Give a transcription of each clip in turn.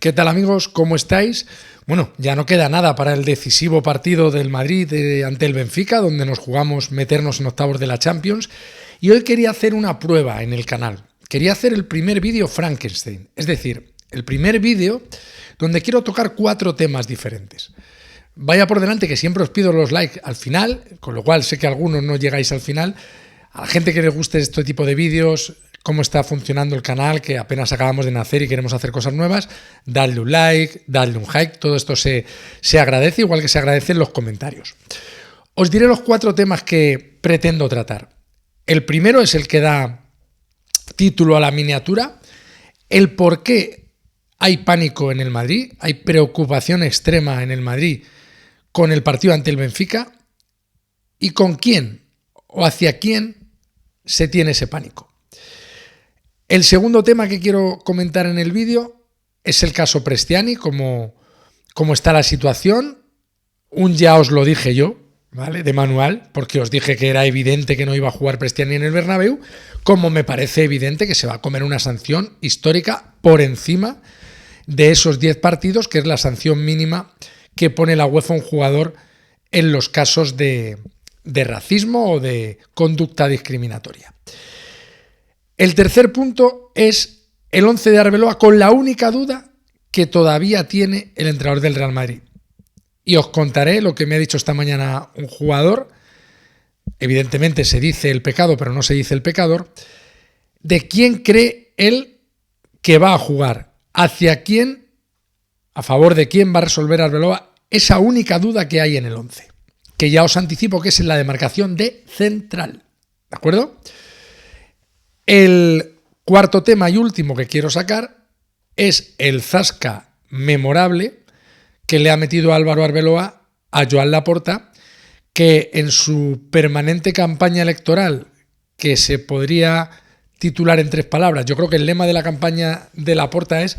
¿Qué tal, amigos? ¿Cómo estáis? Bueno, ya no queda nada para el decisivo partido del Madrid ante el Benfica, donde nos jugamos meternos en octavos de la Champions. Y hoy quería hacer una prueba en el canal. Quería hacer el primer vídeo Frankenstein, es decir, el primer vídeo donde quiero tocar 4 temas diferentes. Vaya por delante que siempre os pido los likes al final, con lo cual sé que algunos no llegáis al final. A la gente que le guste este tipo de vídeos, cómo está funcionando el canal, que apenas acabamos de nacer y queremos hacer cosas nuevas, dadle un like, dadle un like, todo esto se agradece, igual que se agradecen los comentarios. Os diré los 4 temas que pretendo tratar. El primero es el que da título a la miniatura, el por qué hay pánico en el Madrid, hay preocupación extrema en el Madrid con el partido ante el Benfica y con quién o hacia quién se tiene ese pánico. El segundo tema que quiero comentar en el vídeo es el caso Prestiani, cómo está la situación. Ya os lo dije yo, ¿vale? De manual, porque os dije que era evidente que no iba a jugar Prestiani en el Bernabéu, como me parece evidente que se va a comer una sanción histórica por encima de esos 10 partidos, que es la sanción mínima que pone la UEFA a un jugador en los casos de racismo o de conducta discriminatoria. El tercer punto es el 11 de Arbeloa, con la única duda que todavía tiene el entrenador del Real Madrid. Y os contaré lo que me ha dicho esta mañana un jugador. Evidentemente se dice el pecado, pero no se dice el pecador. De quién cree él que va a jugar, hacia quién, a favor de quién va a resolver Arbeloa esa única duda que hay en el 11, que ya os anticipo que es en la demarcación de central. ¿De acuerdo? El cuarto tema y último que quiero sacar es el zasca memorable que le ha metido Álvaro Arbeloa a Joan Laporta, que en su permanente campaña electoral, que se podría titular en 3 palabras, yo creo que el lema de la campaña de Laporta es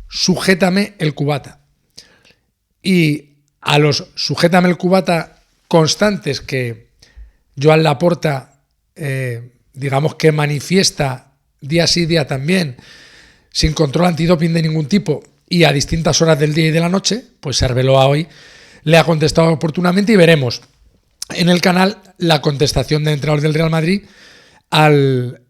sujétame el cubata. Y a los sujétame el cubata constantes que Joan Laporta digamos que manifiesta día sí día también, sin control antidoping de ningún tipo y a distintas horas del día y de la noche, pues Arbeloa hoy le ha contestado oportunamente y veremos en el canal la contestación del entrenador del Real Madrid al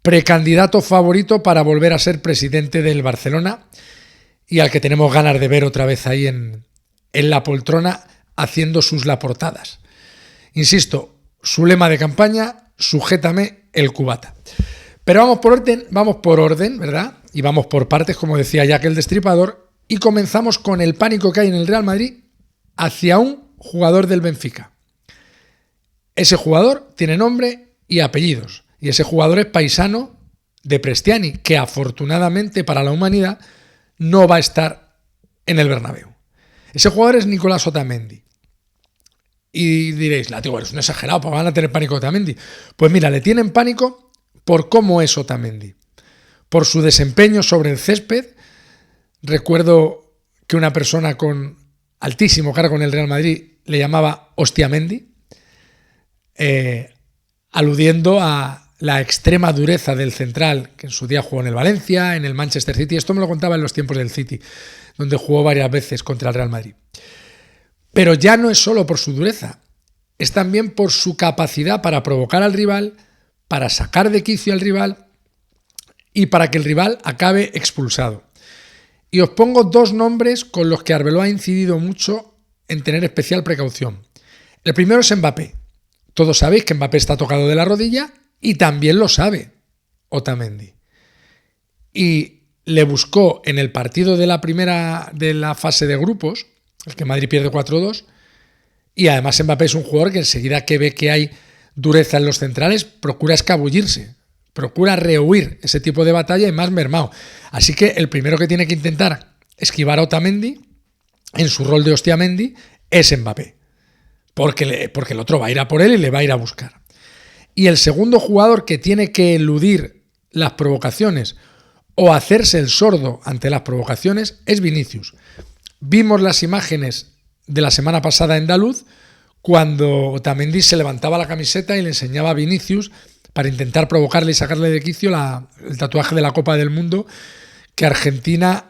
precandidato favorito para volver a ser presidente del Barcelona y al que tenemos ganas de ver otra vez ahí en la poltrona haciendo sus laportadas. Insisto, su lema de campaña, sujétame el cubata. Pero vamos por orden, ¿verdad? Y vamos por partes, como decía Jack el Destripador, y comenzamos con el pánico que hay en el Real Madrid hacia un jugador del Benfica. Ese jugador tiene nombre y apellidos, y ese jugador es paisano de Prestiani, que afortunadamente para la humanidad no va a estar en el Bernabéu. Ese jugador es Nicolás Otamendi. Y diréis, tío, eres un exagerado, pues van a tener pánico Otamendi. Pues mira, le tienen pánico por cómo es Otamendi, por su desempeño sobre el césped. Recuerdo que una persona con altísimo cargo en el Real Madrid le llamaba Hostiamendi, aludiendo a la extrema dureza del central que en su día jugó en el Valencia, en el Manchester City. Esto me lo contaba en los tiempos del City, donde jugó varias veces contra el Real Madrid. Pero ya no es solo por su dureza, es también por su capacidad para provocar al rival, para sacar de quicio al rival y para que el rival acabe expulsado. Y os pongo 2 nombres con los que Arbeloa ha incidido mucho en tener especial precaución. El primero es Mbappé. Todos sabéis que Mbappé está tocado de la rodilla y también lo sabe Otamendi. Y le buscó en el partido de la fase de grupos, el que Madrid pierde 4-2, y además Mbappé es un jugador que enseguida que ve que hay dureza en los centrales, procura escabullirse, procura rehuir ese tipo de batalla y más mermado. Así que el primero que tiene que intentar esquivar a Otamendi en su rol de Hostiamendi es Mbappé, porque el otro va a ir a por él y le va a ir a buscar. Y el segundo jugador que tiene que eludir las provocaciones o hacerse el sordo ante las provocaciones es Vinicius. Vimos las imágenes de la semana pasada en Daluz, cuando Otamendi se levantaba la camiseta y le enseñaba a Vinicius para intentar provocarle y sacarle de quicio el tatuaje de la Copa del Mundo que Argentina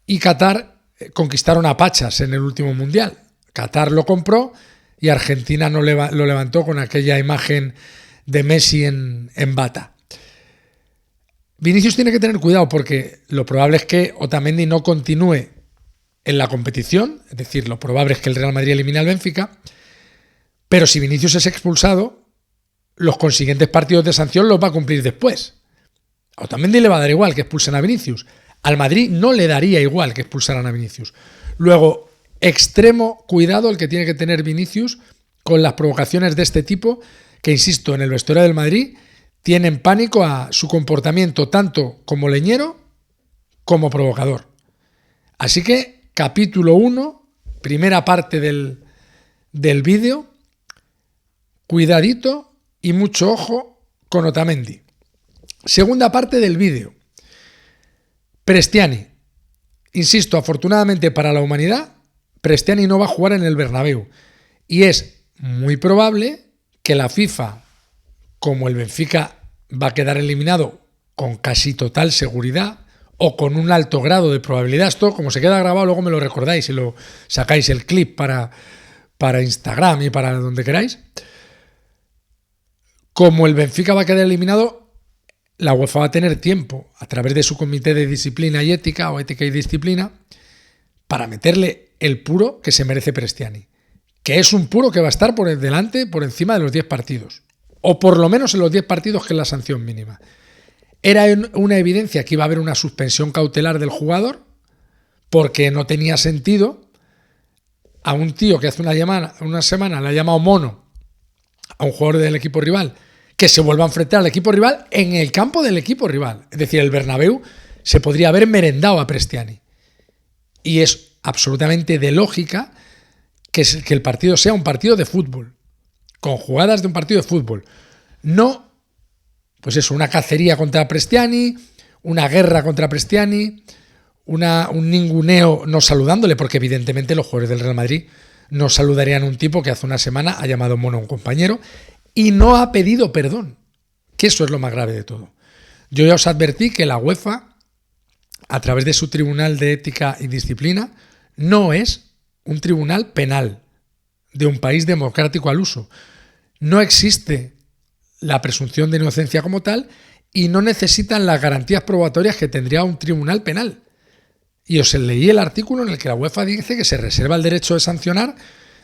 y Qatar conquistaron a pachas en el último Mundial. Qatar lo compró y Argentina lo levantó con aquella imagen de Messi en bata. Vinicius tiene que tener cuidado porque lo probable es que Otamendi no continúe en la competición, es decir, lo probable es que el Real Madrid elimine al Benfica, pero si Vinicius es expulsado, los consiguientes partidos de sanción los va a cumplir después. A Otamendi le va a dar igual que expulsen a Vinicius. Al Madrid no le daría igual que expulsaran a Vinicius. Luego, extremo cuidado el que tiene que tener Vinicius con las provocaciones de este tipo, que insisto, en el vestuario del Madrid tienen pánico a su comportamiento tanto como leñero como provocador. Así que, capítulo 1, primera parte del vídeo, cuidadito y mucho ojo con Otamendi. Segunda parte del vídeo. Prestiani. Insisto, afortunadamente para la humanidad, Prestiani no va a jugar en el Bernabéu. Y es muy probable que la FIFA, como el Benfica va a quedar eliminado con casi total seguridad o con un alto grado de probabilidad, esto como se queda grabado luego me lo recordáis y lo sacáis el clip para Instagram y para donde queráis, como el Benfica va a quedar eliminado, la UEFA va a tener tiempo, a través de su comité de disciplina y ética, o ética y disciplina, para meterle el puro que se merece Prestiani. Que es un puro que va a estar por encima de los 10 partidos. O por lo menos en los 10 partidos, que es la sanción mínima. Era una evidencia que iba a haber una suspensión cautelar del jugador, porque no tenía sentido a un tío que hace una semana le ha llamado mono a un jugador del equipo rival, que se vuelva a enfrentar al equipo rival en el campo del equipo rival. Es decir, el Bernabéu se podría haber merendado a Prestiani. Y es absolutamente de lógica que el partido sea un partido de fútbol, con jugadas de un partido de fútbol. No, pues eso, una cacería contra Prestiani, una guerra contra Prestiani, un ninguneo no saludándole, porque evidentemente los jugadores del Real Madrid no saludarían a un tipo que hace una semana ha llamado mono a un compañero y no ha pedido perdón, que eso es lo más grave de todo. Yo ya os advertí que la UEFA, a través de su Tribunal de Ética y Disciplina, no es un tribunal penal de un país democrático al uso. No existe la presunción de inocencia como tal y no necesitan las garantías probatorias que tendría un tribunal penal. Y os leí el artículo en el que la UEFA dice que se reserva el derecho de sancionar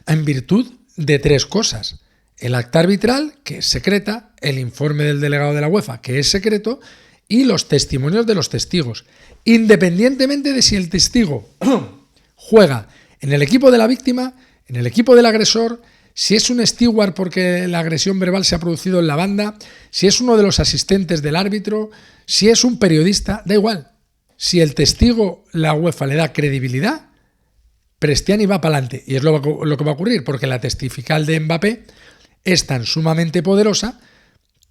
en virtud de 3 cosas. El acta arbitral, que es secreta, el informe del delegado de la UEFA, que es secreto, y los testimonios de los testigos, independientemente de si el testigo juega en el equipo de la víctima, en el equipo del agresor, si es un steward porque la agresión verbal se ha producido en la banda, si es uno de los asistentes del árbitro, si es un periodista, da igual. Si el testigo, la UEFA le da credibilidad, Prestiani va para adelante. Y es lo que va a ocurrir, porque la testifical de Mbappé es tan sumamente poderosa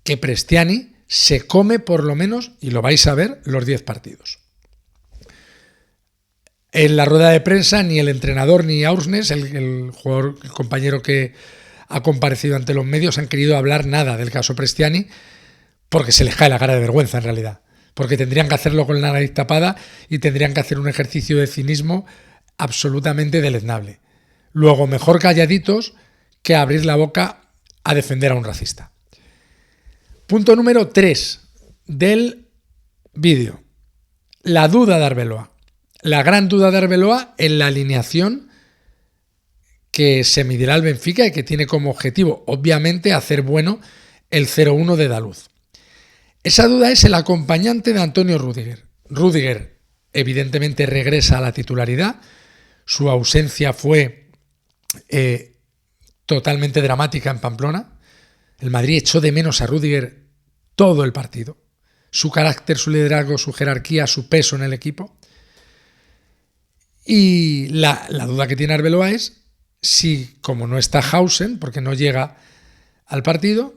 que Prestiani se come por lo menos, y lo vais a ver, los 10 partidos. En la rueda de prensa ni el entrenador ni Aursnes, el jugador, el compañero que ha comparecido ante los medios, han querido hablar nada del caso Prestiani, porque se les cae la cara de vergüenza en realidad. Porque tendrían que hacerlo con la nariz tapada y tendrían que hacer un ejercicio de cinismo absolutamente deleznable. Luego, mejor calladitos que abrir la boca a defender a un racista. Punto número 3 del vídeo. La duda de Arbeloa. La gran duda de Arbeloa en la alineación que se medirá al Benfica y que tiene como objetivo, obviamente, hacer bueno el 0-1 de Daluz. Esa duda es el acompañante de Antonio Rüdiger. Rüdiger, evidentemente, regresa a la titularidad. Su ausencia fue totalmente dramática en Pamplona. El Madrid echó de menos a Rüdiger todo el partido. Su carácter, su liderazgo, su jerarquía, su peso en el equipo. Y la duda que tiene Arbeloa es si, como no está Hausen, porque no llega al partido,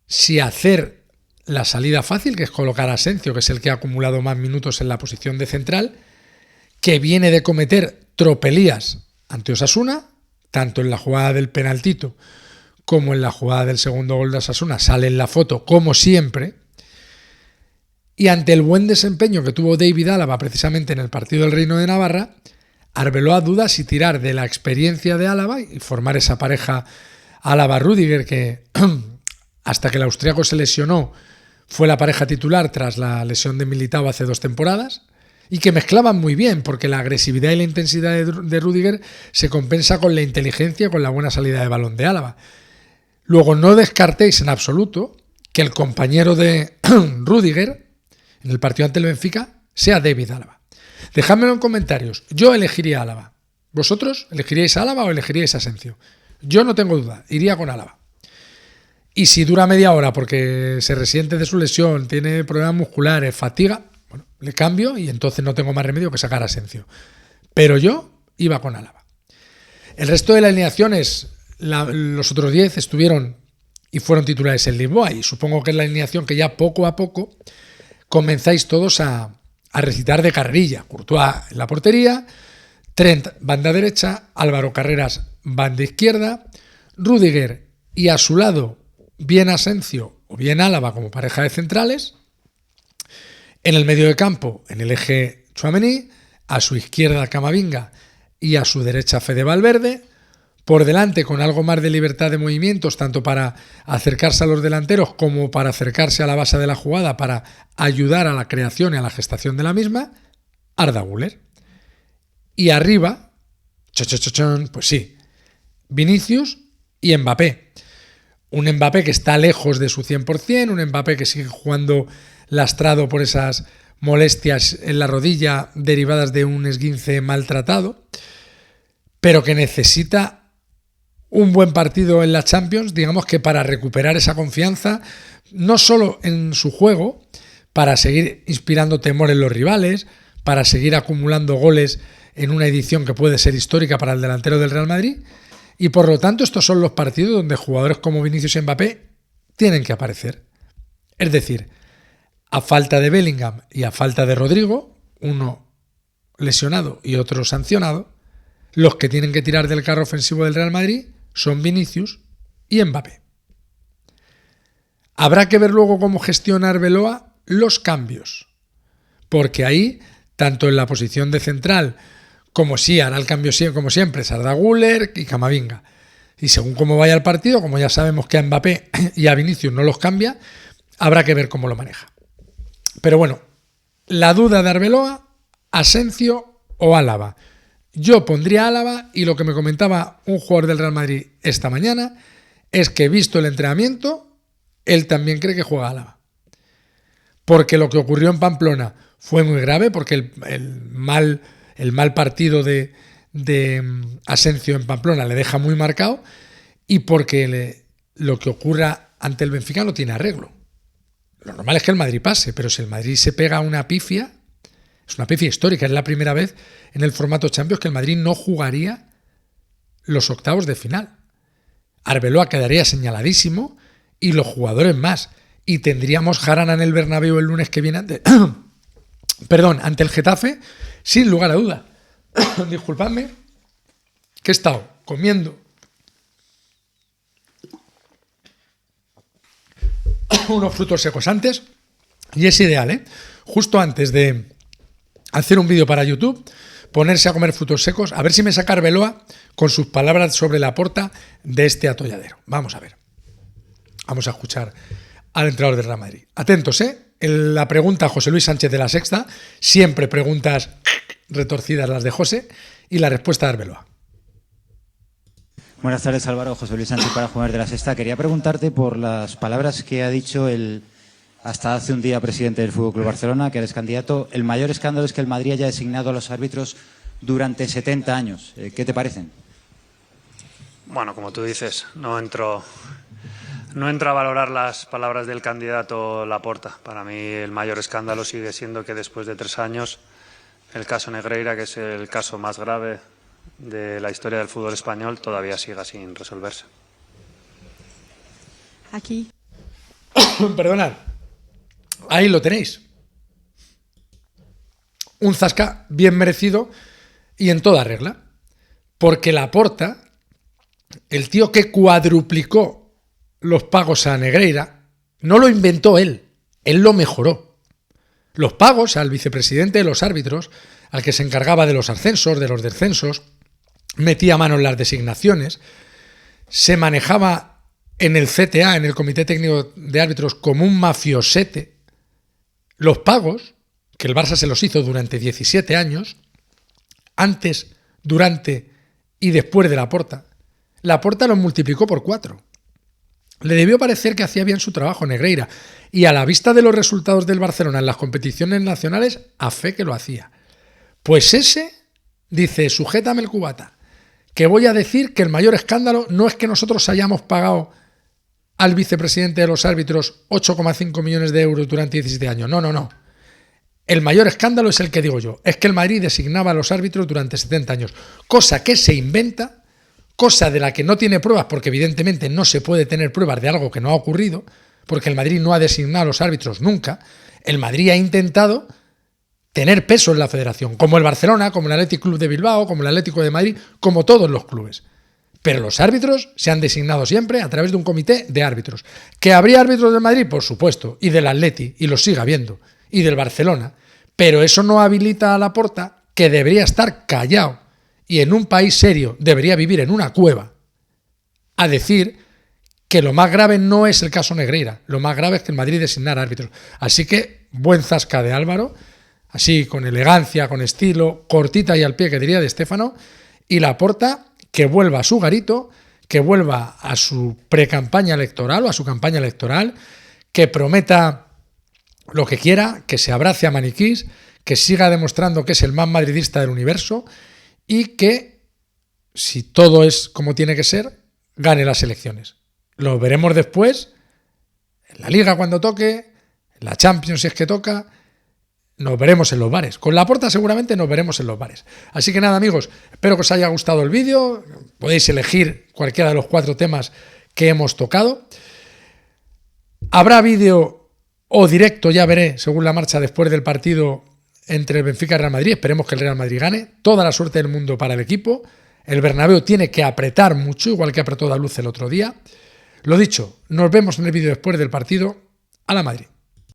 si hacer la salida fácil, que es colocar a Asencio, que es el que ha acumulado más minutos en la posición de central, que viene de cometer tropelías ante Osasuna, tanto en la jugada del penaltito como en la jugada del segundo gol de Osasuna, sale en la foto como siempre, Y ante el buen desempeño que tuvo David Álava precisamente en el partido del Reino de Navarra, Arbeloa duda si tirar de la experiencia de Álava y formar esa pareja Álava-Rüdiger que hasta que el austríaco se lesionó fue la pareja titular tras la lesión de Militao hace 2 temporadas y que mezclaban muy bien porque la agresividad y la intensidad de Rüdiger se compensa con la inteligencia y con la buena salida de balón de Álava. Luego no descartéis en absoluto que el compañero de Rüdiger en el partido ante el Benfica sea David Álava. Dejádmelo en comentarios. Yo elegiría a Álava. ¿Vosotros elegiríais a Álava o elegiríais a Asensio? Yo no tengo duda, iría con Álava. Y si dura media hora porque se resiente de su lesión, tiene problemas musculares, fatiga, bueno, le cambio y entonces no tengo más remedio que sacar a Asensio. Pero yo iba con Álava. El resto de las alineaciones, los otros 10 estuvieron y fueron titulares en Lisboa y supongo que es la alineación que ya poco a poco comenzáis todos a recitar de carrerilla. Courtois en la portería, Trent banda derecha, Álvaro Carreras banda izquierda, Rüdiger y a su lado bien Asensio o bien Álava como pareja de centrales, en el medio de campo, en el eje Tchouaméni, a su izquierda Camavinga y a su derecha Fede Valverde, por delante con algo más de libertad de movimientos, tanto para acercarse a los delanteros como para acercarse a la base de la jugada, para ayudar a la creación y a la gestación de la misma, Arda Güler. Y arriba, pues sí, Vinicius y Mbappé. Un Mbappé que está lejos de su 100%, un Mbappé que sigue jugando lastrado por esas molestias en la rodilla derivadas de un esguince maltratado, pero que necesita un buen partido en la Champions, digamos que para recuperar esa confianza, no solo en su juego, para seguir inspirando temor en los rivales, para seguir acumulando goles en una edición que puede ser histórica para el delantero del Real Madrid, y por lo tanto estos son los partidos donde jugadores como Vinicius y Mbappé tienen que aparecer. Es decir, a falta de Bellingham y a falta de Rodrigo, uno lesionado y otro sancionado, los que tienen que tirar del carro ofensivo del Real Madrid son Vinicius y Mbappé. Habrá que ver luego cómo gestiona Arbeloa los cambios, porque ahí, tanto en la posición de central como sí hará el cambio como siempre, Arda Güler y Camavinga. Y según cómo vaya el partido, como ya sabemos que a Mbappé y a Vinicius no los cambia, habrá que ver cómo lo maneja. Pero bueno, la duda de Arbeloa, Asensio o Álava. Yo pondría Álava y lo que me comentaba un jugador del Real Madrid esta mañana es que visto el entrenamiento, él también cree que juega Álava. Porque lo que ocurrió en Pamplona fue muy grave, porque el mal partido de Asensio en Pamplona le deja muy marcado y porque lo que ocurra ante el Benfica no tiene arreglo. Lo normal es que el Madrid pase, pero si el Madrid se pega una pifia, es una pifia histórica, es la primera vez en el formato Champions que el Madrid no jugaría los octavos de final. Arbeloa quedaría señaladísimo y los jugadores más. Y tendríamos jarana en el Bernabéu el lunes que viene ante el Getafe, sin lugar a duda. Disculpadme, que he estado comiendo unos frutos secos antes y es ideal, justo antes de hacer un vídeo para YouTube, ponerse a comer frutos secos, a ver si me saca Arbeloa con sus palabras sobre la porta de este atolladero. Vamos a ver. Vamos a escuchar al entrenador del Real Madrid. Atentos, en la pregunta José Luis Sánchez de La Sexta, siempre preguntas retorcidas las de José, y la respuesta de Arbeloa. Buenas tardes, Álvaro. José Luis Sánchez para Jugadores de La Sexta. Quería preguntarte por las palabras que ha dicho el hasta hace un día presidente del Fútbol Club Barcelona, que eres candidato. El mayor escándalo es que el Madrid haya designado a los árbitros durante 70 años. ¿Qué te parecen? Bueno, como tú dices, no entro a valorar las palabras del candidato Laporta. Para mí el mayor escándalo sigue siendo que después de 3 años el caso Negreira, que es el caso más grave de la historia del fútbol español, todavía siga sin resolverse. Aquí. Perdonad. Ahí lo tenéis. Un zasca bien merecido y en toda regla. Porque Laporta, el tío que cuadruplicó los pagos a Negreira, no lo inventó él lo mejoró. Los pagos al vicepresidente de los árbitros, al que se encargaba de los ascensos, de los descensos, metía mano en las designaciones, se manejaba en el CTA, en el Comité Técnico de Árbitros, como un mafiosete. Los pagos, que el Barça se los hizo durante 17 años, antes, durante y después de Laporta los multiplicó por 4. Le debió parecer que hacía bien su trabajo Negreira, y a la vista de los resultados del Barcelona en las competiciones nacionales, a fe que lo hacía. Pues ese dice, sujétame el cubata, que voy a decir que el mayor escándalo no es que nosotros hayamos pagado al vicepresidente de los árbitros 8,5 millones de euros durante 17 años. No. El mayor escándalo es el que digo yo, es que el Madrid designaba a los árbitros durante 70 años, cosa que se inventa, cosa de la que no tiene pruebas, porque evidentemente no se puede tener pruebas de algo que no ha ocurrido, porque el Madrid no ha designado a los árbitros nunca. El Madrid ha intentado tener peso en la federación, como el Barcelona, como el Athletic Club de Bilbao, como el Atlético de Madrid, como todos los clubes. Pero los árbitros se han designado siempre a través de un comité de árbitros. ¿Que habría árbitros del Madrid? Por supuesto, y del Atleti, y los sigue habiendo, y del Barcelona. Pero eso no habilita a Laporta, que debería estar callado y en un país serio debería vivir en una cueva, a decir que lo más grave no es el caso Negreira, lo más grave es que el Madrid designara árbitros. Así que buen zasca de Álvaro, así con elegancia, con estilo, cortita y al pie, que diría de Stéfano, y Laporta que vuelva a su garito, que vuelva a su precampaña electoral o a su campaña electoral, que prometa lo que quiera, que se abrace a maniquís, que siga demostrando que es el más madridista del universo y que, si todo es como tiene que ser, gane las elecciones. Lo veremos después, en la Liga cuando toque, en la Champions si es que toca, nos veremos en los bares. Con Laporta seguramente nos veremos en los bares. Así que nada, amigos, espero que os haya gustado el vídeo. Podéis elegir cualquiera de los 4 temas que hemos tocado. Habrá vídeo o directo, ya veré, según la marcha después del partido entre el Benfica y el Real Madrid. Esperemos que el Real Madrid gane. Toda la suerte del mundo para el equipo. El Bernabéu tiene que apretar mucho, igual que apretó Daluz el otro día. Lo dicho, nos vemos en el vídeo después del partido. A la Madrid.